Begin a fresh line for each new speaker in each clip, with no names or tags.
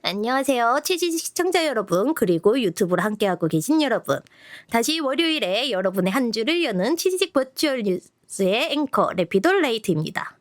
안녕하세요. 치지직 시청자 여러분, 그리고 유튜브를 함께하고 계신 여러분. 다시 월요일에 여러분의 한 주를 여는 치지직 버추얼 뉴스의 앵커 레피돌 라이트입니다.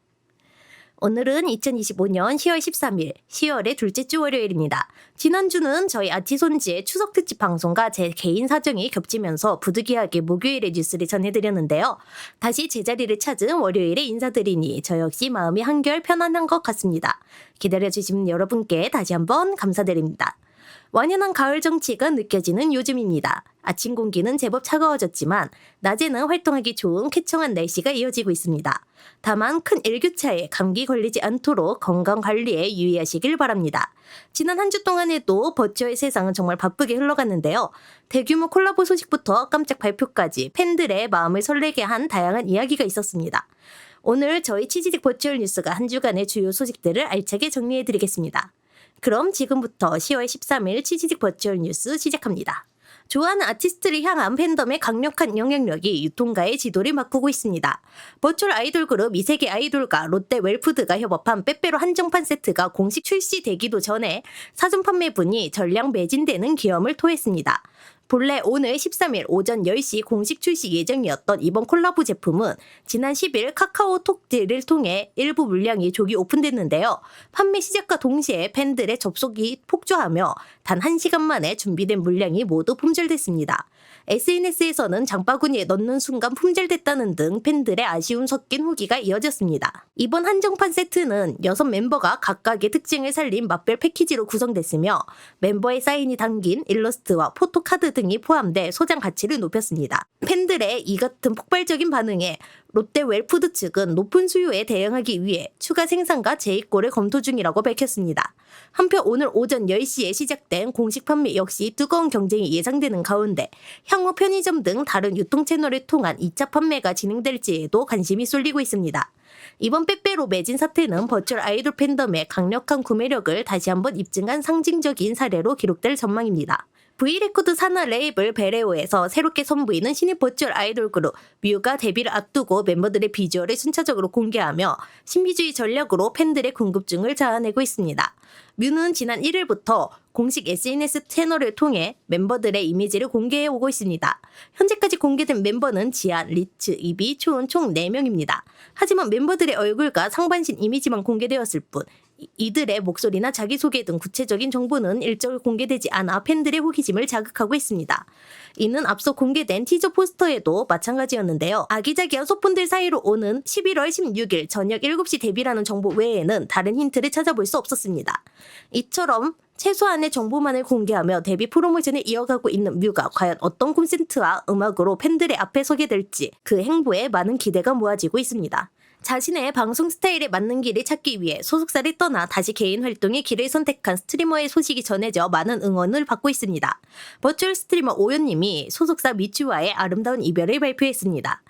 오늘은 2025년 10월 13일, 10월의 둘째 주 월요일입니다. 지난주는 저희 아치손지의 추석 특집 방송과 제 개인 사정이 겹치면서 부득이하게 목요일의 뉴스를 전해드렸는데요. 다시 제자리를 찾은 월요일에 인사드리니 저 역시 마음이 한결 편안한 것 같습니다. 기다려주신 여러분께 다시 한번 감사드립니다. 완연한 가을 정치가 느껴지는 요즘입니다. 아침 공기는 제법 차가워졌지만 낮에는 활동하기 좋은 쾌청한 날씨가 이어지고 있습니다. 다만 큰 일교차에 감기 걸리지 않도록 건강관리에 유의하시길 바랍니다. 지난 한 주 동안에도 버추얼 세상은 정말 바쁘게 흘러갔는데요. 대규모 콜라보 소식부터 깜짝 발표까지 팬들의 마음을 설레게 한 다양한 이야기가 있었습니다. 오늘 저희 치지직 버추얼 뉴스가 한 주간의 주요 소식들을 알차게 정리해드리겠습니다. 그럼 지금부터 10월 13일 치지직 버추얼 뉴스 시작합니다. 좋아하는 아티스트를 향한 팬덤의 강력한 영향력이 유통가의 지도를 바꾸고 있습니다. 버추얼 아이돌 그룹 이세계 아이돌과 롯데 웰푸드가 협업한 빼빼로 한정판 세트가 공식 출시되기도 전에 사전 판매분이 전량 매진되는 기염을 토했습니다. 본래 오늘 13일 오전 10시 공식 출시 예정이었던 이번 콜라보 제품은 지난 10일 카카오톡 딜을 통해 일부 물량이 조기 오픈됐는데요. 판매 시작과 동시에 팬들의 접속이 폭주하며 단 1시간 만에 준비된 물량이 모두 품절됐습니다. SNS에서는 장바구니에 넣는 순간 품절됐다는 등 팬들의 아쉬움 섞인 후기가 이어졌습니다. 이번 한정판 세트는 6멤버가 각각의 특징을 살린 맛별 패키지로 구성됐으며 멤버의 사인이 담긴 일러스트와 포토카드 등이 포함돼 소장 가치를 높였습니다. 팬들의 이 같은 폭발적인 반응에 롯데 웰푸드 측은 높은 수요에 대응하기 위해 추가 생산과 재입고를 검토 중이라고 밝혔습니다. 한편 오늘 오전 10시에 시작된 공식 판매 역시 뜨거운 경쟁이 예상되는 가운데 향후 편의점 등 다른 유통 채널을 통한 2차 판매가 진행될지에도 관심이 쏠리고 있습니다. 이번 빼빼로 매진 사태는 버추얼 아이돌 팬덤의 강력한 구매력을 다시 한번 입증한 상징적인 사례로 기록될 전망입니다. V레코드 산하 레이블 베레오에서 새롭게 선보이는 신입 버추얼 아이돌 그룹 뮤가 데뷔를 앞두고 멤버들의 비주얼을 순차적으로 공개하며 신비주의 전략으로 팬들의 궁금증을 자아내고 있습니다. 뮤는 지난 1일부터 공식 SNS 채널을 통해 멤버들의 이미지를 공개해오고 있습니다. 현재까지 공개된 멤버는 지안, 리츠, 이비, 초은 총 4명입니다. 하지만 멤버들의 얼굴과 상반신 이미지만 공개되었을 뿐 이들의 목소리나 자기소개 등 구체적인 정보는 일절 공개되지 않아 팬들의 호기심을 자극하고 있습니다. 이는 앞서 공개된 티저 포스터에도 마찬가지였는데요. 아기자기한 소품들 사이로 오는 11월 16일 저녁 7시 데뷔라는 정보 외에는 다른 힌트를 찾아볼 수 없었습니다. 이처럼 최소한의 정보만을 공개하며 데뷔 프로모션을 이어가고 있는 뮤가 과연 어떤 콘센트와 음악으로 팬들의 앞에 서게 될지 그 행보에 많은 기대가 모아지고 있습니다. 자신의 방송 스타일에 맞는 길을 찾기 위해 소속사를 떠나 다시 개인 활동의 길을 선택한 스트리머의 소식이 전해져 많은 응원을 받고 있습니다. 버추얼 스트리머 오연님이 소속사 미추와의 아름다운 이별을 발표했습니다.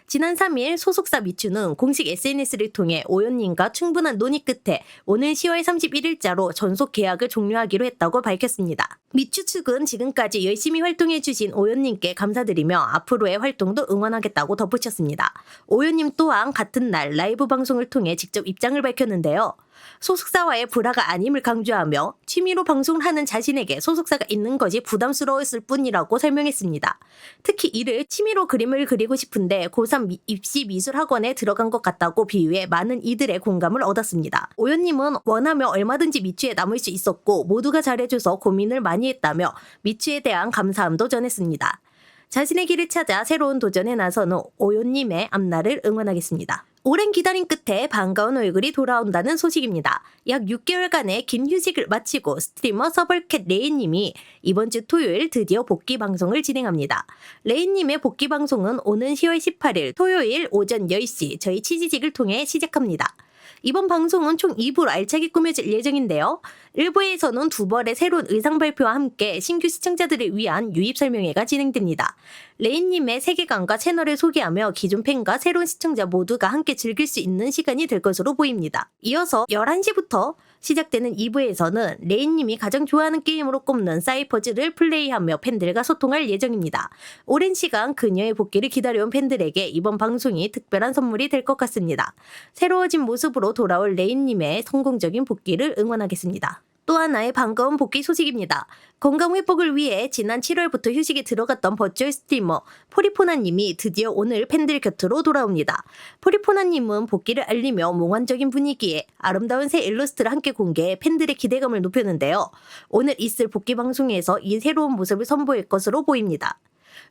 지난 3일 소속사 미추는 공식 SNS를 통해 오연님과 충분한 논의 끝에 오는 10월 31일자로 전속 계약을 종료하기로 했다고 밝혔습니다. 미추 측은 지금까지 열심히 활동해주신 오연님께 감사드리며 앞으로의 활동도 응원하겠다고 덧붙였습니다. 오연님 또한 같은 날 라이브 방송을 통해 직접 입장을 밝혔는데요. 소속사와의 불화가 아님을 강조하며 취미로 방송을 하는 자신에게 소속사가 있는 것이 부담스러웠을 뿐이라고 설명했습니다. 특히 이를 취미로 그림을 그리고 싶은데 고3 입시 미술학원에 들어간 것 같다고 비유해 많은 이들의 공감을 얻었습니다. 오연님은 원하며 얼마든지 미추에 남을 수 있었고 모두가 잘해줘서 고민을 많이 했다며 미추에 대한 감사함도 전했습니다. 자신의 길을 찾아 새로운 도전에 나서는 오연님의 앞날을 응원하겠습니다. 오랜 기다림 끝에 반가운 얼굴이 돌아온다는 소식입니다. 약 6개월간의 긴 휴식을 마치고 스트리머 서벌캣 레이님이 이번 주 토요일 드디어 복귀 방송을 진행합니다. 레이님의 복귀 방송은 오는 10월 18일 토요일 오전 10시 저희 치지직을 통해 시작합니다. 이번 방송은 총 2부로 알차게 꾸며질 예정인데요. 1부에서는 2벌의 새로운 의상 발표와 함께 신규 시청자들을 위한 유입 설명회가 진행됩니다. 레인님의 세계관과 채널을 소개하며 기존 팬과 새로운 시청자 모두가 함께 즐길 수 있는 시간이 될 것으로 보입니다. 이어서 11시부터 시작되는 2부에서는 레인님이 가장 좋아하는 게임으로 꼽는 사이퍼즈를 플레이하며 팬들과 소통할 예정입니다. 오랜 시간 그녀의 복귀를 기다려온 팬들에게 이번 방송이 특별한 선물이 될 것 같습니다. 새로워진 모습으로 돌아올 레인님의 성공적인 복귀를 응원하겠습니다. 또 하나의 반가운 복귀 소식입니다. 건강 회복을 위해 지난 7월부터 휴식에 들어갔던 버추얼 스트리머 포리포나님이 드디어 오늘 팬들 곁으로 돌아옵니다. 포리포나님은 복귀를 알리며 몽환적인 분위기에 아름다운 새 일러스트를 함께 공개해 팬들의 기대감을 높였는데요. 오늘 있을 복귀 방송에서 이 새로운 모습을 선보일 것으로 보입니다.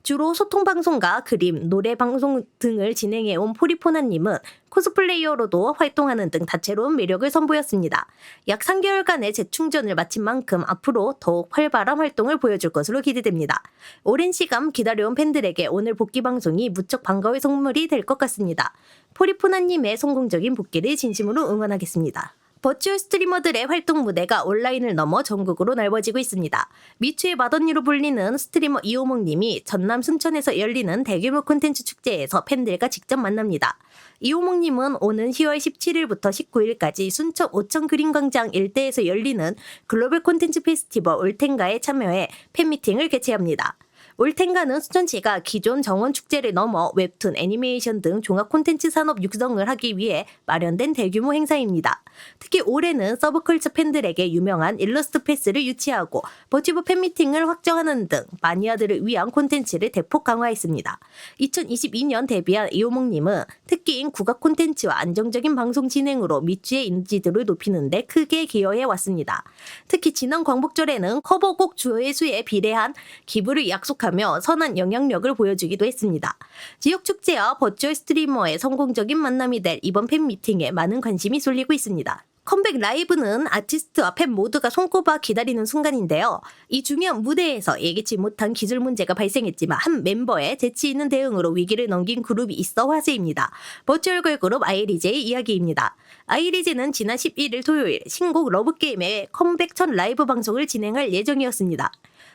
주로 소통방송과 그림, 노래방송 등을 진행해온 포리포나님은 코스플레이어로도 활동하는 등 다채로운 매력을 선보였습니다. 약 3개월간의 재충전을 마친 만큼 앞으로 더욱 활발한 활동을 보여줄 것으로 기대됩니다. 오랜 시간 기다려온 팬들에게 오늘 복귀 방송이 무척 반가울 선물이 될 것 같습니다. 포리포나님의 성공적인 복귀를 진심으로 응원하겠습니다. 버추얼 스트리머들의 활동 무대가 온라인을 넘어 전국으로 넓어지고 있습니다. 미추의 맏언니로 불리는 스트리머 이호목님이 전남 순천에서 열리는 대규모 콘텐츠 축제에서 팬들과 직접 만납니다. 이호목님은 오는 10월 17일부터 19일까지 순천 오천그린광장 일대에서 열리는 글로벌 콘텐츠 페스티벌 올텐가에 참여해 팬미팅을 개최합니다. 올텐가는 수천시가 기존 정원축제를 넘어 웹툰, 애니메이션 등 종합 콘텐츠 산업 육성을 하기 위해 마련된 대규모 행사입니다. 특히 올해는 서브컬처 팬들에게 유명한 일러스트 패스를 유치하고 버튜브 팬미팅을 확정하는 등 마니아들을 위한 콘텐츠를 대폭 강화했습니다. 2022년 데뷔한 이호목님은 특기인 국악 콘텐츠와 안정적인 방송 진행으로 미추의 인지도를 높이는 데 크게 기여해 왔습니다. 특히 지난 광복절에는 커버곡 조회수에 비례한 기부를 약속하며 선한 영향력을 보여주기도 했습니다. 지역 축제와 버추얼 스트리머의 성공적인 만남이 될 이번 팬미팅에 많은 관심이 쏠리고 있습니다. 컴백 라이브는 아티스트와 팬 모두가 손꼽아 기다리는 순간인데요. 이 중요한 무대에서 예기치 못한 기술 문제가 발생했지만 한 멤버의 재치 있는 대응으로 위기를 넘긴 그룹이 있어 화제입니다. 버추얼 걸그룹 아이리제의 이야기입니다. 아이리제는 지난 11일 토요일 신곡 러브게임의 컴백 첫 라이브 방송을 진행할 예정이었습니다.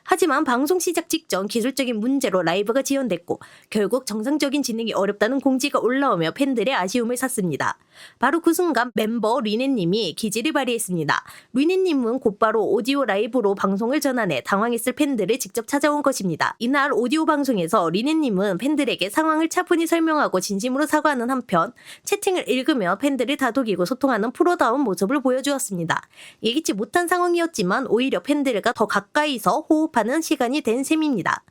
하지만 방송 시작 직전 기술적인 문제로 라이브가 지연됐고 결국 정상적인 진행이 어렵다는 공지가 올라오며 팬들의 아쉬움을 샀습니다. 바로 그 순간 멤버 리네님이 기지를 발휘했습니다. 리네님은 곧바로 오디오 라이브로 방송을 전환해 당황했을 팬들을 직접 찾아온 것입니다. 이날 오디오 방송에서 리네님은 팬들에게 상황을 차분히 설명하고 진심으로 사과하는 한편 채팅을 읽으며 팬들을 다독이고 소통하는 프로다운 모습을 보여주었습니다. 예기치 못한 상황이었지만 오히려 팬들과 더 가까이서 호흡하는 시간이 된 셈입니다.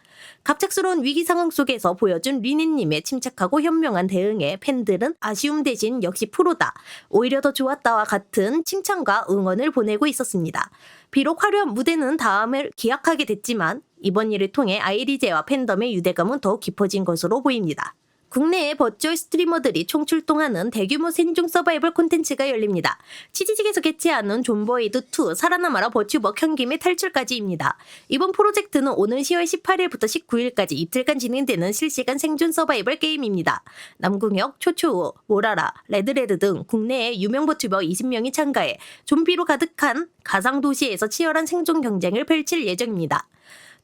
갑작스러운 위기 상황 속에서 보여준 리네님의 침착하고 현명한 대응에 팬들은 아쉬움 대신 역시 프로다, 오히려 더 좋았다와 같은 칭찬과 응원을 보내고 있었습니다. 비록 화려한 무대는 다음을 기약하게 됐지만 이번 일을 통해 아이리제와 팬덤의 유대감은 더욱 깊어진 것으로 보입니다. 국내의 버추얼 스트리머들이 총출동하는 대규모 생존 서바이벌 콘텐츠가 열립니다. 치지직에서 개최하는 존버이드2 살아남아라 버튜버 현김의 탈출까지입니다. 이번 프로젝트는 오는 10월 18일부터 19일까지 이틀간 진행되는 실시간 생존 서바이벌 게임입니다. 남궁혁, 초초우, 모라라, 레드레드 등 국내의 유명 버튜버 20명이 참가해 좀비로 가득한 가상도시에서 치열한 생존 경쟁을 펼칠 예정입니다.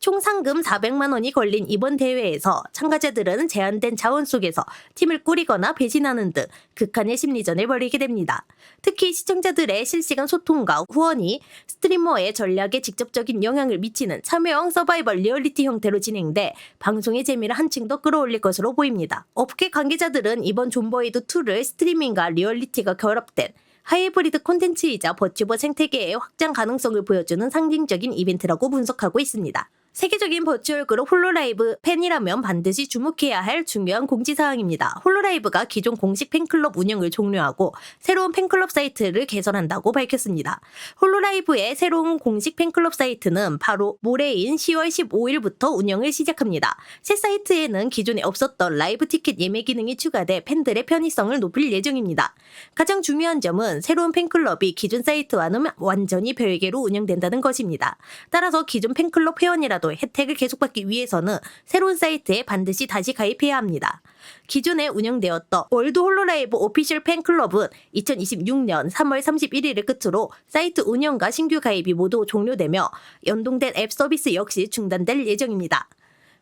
총 상금 400만 원이 걸린 이번 대회에서 참가자들은 제한된 자원 속에서 팀을 꾸리거나 배신하는 등 극한의 심리전을 벌이게 됩니다. 특히 시청자들의 실시간 소통과 후원이 스트리머의 전략에 직접적인 영향을 미치는 참여형 서바이벌 리얼리티 형태로 진행돼 방송의 재미를 한층 더 끌어올릴 것으로 보입니다. 업계 관계자들은 이번 존버이드2를 스트리밍과 리얼리티가 결합된 하이브리드 콘텐츠이자 버튜버 생태계의 확장 가능성을 보여주는 상징적인 이벤트라고 분석하고 있습니다. 세계적인 버추얼 그룹 홀로라이브 팬이라면 반드시 주목해야 할 중요한 공지사항입니다. 홀로라이브가 기존 공식 팬클럽 운영을 종료하고 새로운 팬클럽 사이트를 개설한다고 밝혔습니다. 홀로라이브의 새로운 공식 팬클럽 사이트는 바로 모레인 10월 15일부터 운영을 시작합니다. 새 사이트에는 기존에 없었던 라이브 티켓 예매 기능이 추가돼 팬들의 편의성을 높일 예정입니다. 가장 중요한 점은 새로운 팬클럽이 기존 사이트와는 완전히 별개로 운영된다는 것입니다. 따라서 기존 팬클럽 회원이라도 혜택을 계속받기 위해서는 새로운 사이트에 반드시 다시 가입해야 합니다. 기존에 운영되었던 월드 홀로라이브 오피셜 팬클럽은 2026년 3월 31일을 끝으로 사이트 운영과 신규 가입이 모두 종료되며 연동된 앱 서비스 역시 중단될 예정입니다.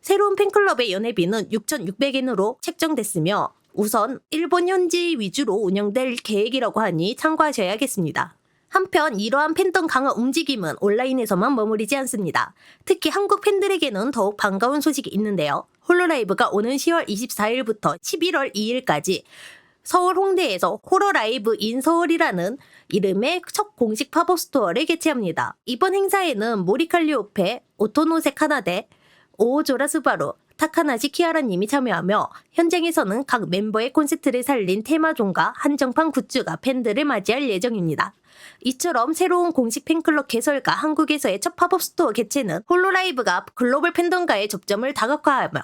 새로운 팬클럽의 연회비는 6,600엔으로 책정됐으며 우선 일본 현지 위주로 운영될 계획이라고 하니 참고하셔야겠습니다. 한편 이러한 팬덤 강화 움직임은 온라인에서만 머무르지 않습니다. 특히 한국 팬들에게는 더욱 반가운 소식이 있는데요. 홀로라이브가 오는 10월 24일부터 11월 2일까지 서울 홍대에서 호러라이브 인 서울이라는 이름의 첫 공식 팝업 스토어를 개최합니다. 이번 행사에는 모리칼리오페, 오토노세 카나데, 오조라 스바루, 타카나시 키하라님이 참여하며 현장에서는 각 멤버의 콘셉트를 살린 테마종과 한정판 굿즈가 팬들을 맞이할 예정입니다. 이처럼 새로운 공식 팬클럽 개설과 한국에서의 첫 팝업 스토어 개최는 홀로라이브가 글로벌 팬덤과의 접점을 다각화하며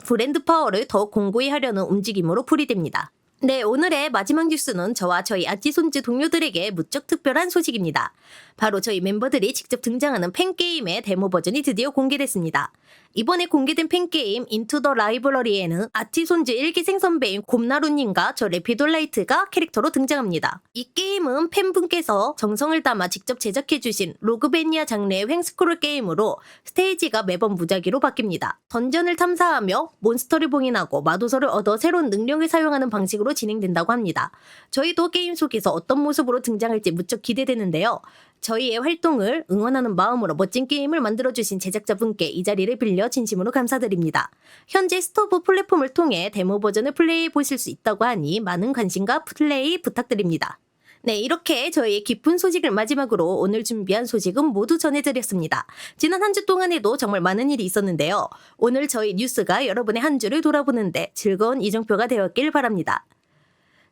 브랜드 파워를 더욱 공고히 하려는 움직임으로 풀이됩니다. 네, 오늘의 마지막 뉴스는 저와 저희 아찌손즈 동료들에게 무척 특별한 소식입니다. 바로 저희 멤버들이 직접 등장하는 팬게임의 데모 버전이 드디어 공개됐습니다. 이번에 공개된 팬게임 인투 더 라이브러리에는 아찌손즈 1기 생선배인 곰나루님과 저 레피돌라이트가 캐릭터로 등장합니다. 이 게임은 팬분께서 정성을 담아 직접 제작해주신 로그베니아 장르의 횡스크롤 게임으로 스테이지가 매번 무작위로 바뀝니다. 던전을 탐사하며 몬스터를 봉인하고 마도서를 얻어 새로운 능력을 사용하는 방식으로 진행된다고 합니다. 저희도 게임 속에서 어떤 모습으로 등장할지 무척 기대되는데요. 저희의 활동을 응원하는 마음으로 멋진 게임을 만들어주신 제작자분께 이 자리를 빌려 진심으로 감사드립니다. 현재 스토브 플랫폼을 통해 데모 버전을 플레이해 보실 수 있다고 하니 많은 관심과 플레이 부탁드립니다. 네, 이렇게 저희의 기쁜 소식을 마지막으로 오늘 준비한 소식은 모두 전해드렸습니다. 지난 한 주 동안에도 정말 많은 일이 있었는데요. 오늘 저희 뉴스가 여러분의 한 주를 돌아보는데 즐거운 이정표가 되었길 바랍니다.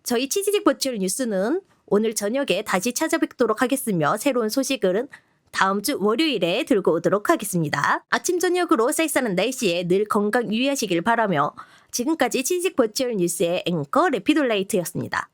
저희 치지직 버추얼 뉴스는 오늘 저녁에 다시 찾아뵙도록 하겠으며 새로운 소식은 다음 주 월요일에 들고 오도록 하겠습니다. 아침 저녁으로 쌀쌀한 날씨에 늘 건강 유의하시길 바라며 지금까지 치지직 버추얼 뉴스의 앵커 레피돌라이트였습니다.